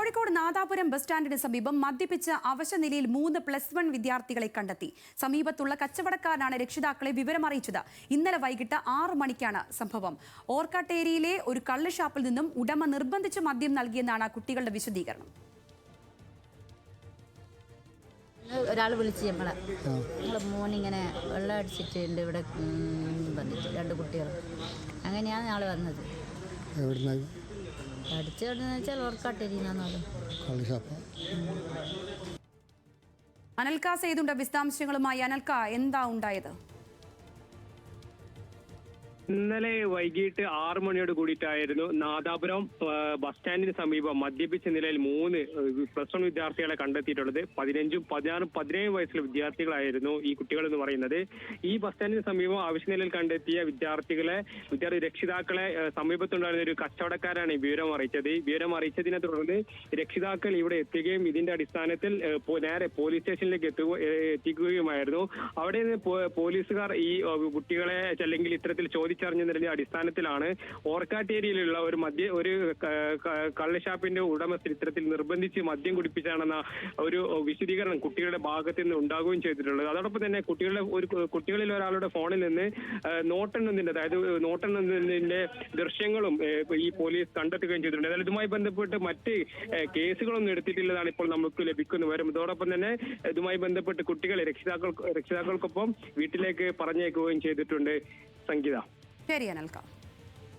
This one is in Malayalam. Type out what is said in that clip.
കോഴിക്കോട് നാദാപുരം ബസ് സ്റ്റാൻഡിന് സമീപം മദ്യപിച്ച് അവശനിലയിൽ 3+1 വിദ്യാർത്ഥികളെ കണ്ടെത്തി. സമീപത്തുള്ള കച്ചവടക്കാരനാണ് രക്ഷിതാക്കളെ വിവരമറിയിച്ചത്. ഇന്നലെ വൈകിട്ട് 6 മണിക്കാണ് സംഭവം. ഓർക്കാട്ടേരിയിലെ ഒരു കള്ള് ഷാപ്പിൽ നിന്നും ഉടമ നിർബന്ധിച്ച് മദ്യം നൽകിയെന്നാണ് കുട്ടികളുടെ വിശദീകരണം. ഒരാൾ വിളിച്ച് നമ്മളെ മോനിങ്ങനെ വെള്ളം അടിച്ചിട്ടുണ്ട് ഇവിടെ വന്നിട്ട് 2 കുട്ടികൾ. അങ്ങനെയാണ് ഞങ്ങൾ വന്നത്. അടിച്ചെന്ന് വെച്ചാൽ ഓർക്കാട്ടേരിന്നാണല്ലോ. അനൽക്ക സെയ്തുണ്ട് വിശദാംശങ്ങളുമായി. അനൽക്ക, എന്താ ഉണ്ടായത്? ഇന്നലെ വൈകിട്ട് 6 മണിയോട് കൂടിയിട്ടായിരുന്നു നാദാപുരം ബസ് സ്റ്റാൻഡിന് സമീപം മദ്യപിച്ച നിലയിൽ 3+1 വിദ്യാർത്ഥികളെ കണ്ടെത്തിയിട്ടുള്ളത്. 15, 16, 17 വയസ്സുള്ള വിദ്യാർത്ഥികളായിരുന്നു ഈ കുട്ടികൾ എന്ന് പറയുന്നത്. ഈ ബസ് സ്റ്റാൻഡിന് സമീപം ആവശ്യനിലയിൽ കണ്ടെത്തിയ വിദ്യാർത്ഥി രക്ഷിതാക്കളെ സമീപത്തുണ്ടായിരുന്ന ഒരു കച്ചവടക്കാരാണ് വിവരം അറിയിച്ചത്. വിവരം അറിയിച്ചതിനെ തുടർന്ന് രക്ഷിതാക്കൾ ഇവിടെ എത്തുകയും ഇതിന്റെ അടിസ്ഥാനത്തിൽ നേരെ പോലീസ് സ്റ്റേഷനിലേക്ക് എത്തിക്കുകയുമായിരുന്നു. അവിടെ നിന്ന് പോലീസുകാർ ഈ കുട്ടികളെ അല്ലെങ്കിൽ ഇത്തരത്തിൽ ചോദിച്ചറിഞ്ഞതിന്റെ അടിസ്ഥാനത്തിലാണ് ഓർക്കാട്ടേരിയിലുള്ള ഒരു കള്ളുഷാപ്പിന്റെ ഉടമസ്ഥൻ ഇത്തരത്തിൽ നിർബന്ധിച്ച് മദ്യം കുടിപ്പിച്ചാണെന്ന ഒരു വിശദീകരണം കുട്ടികളുടെ ഭാഗത്ത് നിന്ന് ഉണ്ടാകുകയും ചെയ്തിട്ടുള്ളത്. അതോടൊപ്പം തന്നെ കുട്ടികളിൽ ഒരാളുടെ ഫോണിൽ നിന്ന് നോട്ടെണ്ണുന്നതിന്റെ ദൃശ്യങ്ങളും ഈ പോലീസ് കണ്ടെത്തുകയും ചെയ്തിട്ടുണ്ട്. അതായത് ഇതുമായി ബന്ധപ്പെട്ട് മറ്റ് കേസുകളൊന്നും എടുത്തിട്ടില്ലതാണ് ഇപ്പോൾ നമുക്ക് ലഭിക്കുന്ന വിവരം. ഇതോടൊപ്പം തന്നെ ഇതുമായി ബന്ധപ്പെട്ട് കുട്ടികളെ രക്ഷിതാക്കൾക്കൊപ്പം വീട്ടിലേക്ക് പറഞ്ഞേക്കുകയും ചെയ്തിട്ടുണ്ട്. സംഗീത. ശരി അനൽക്ക.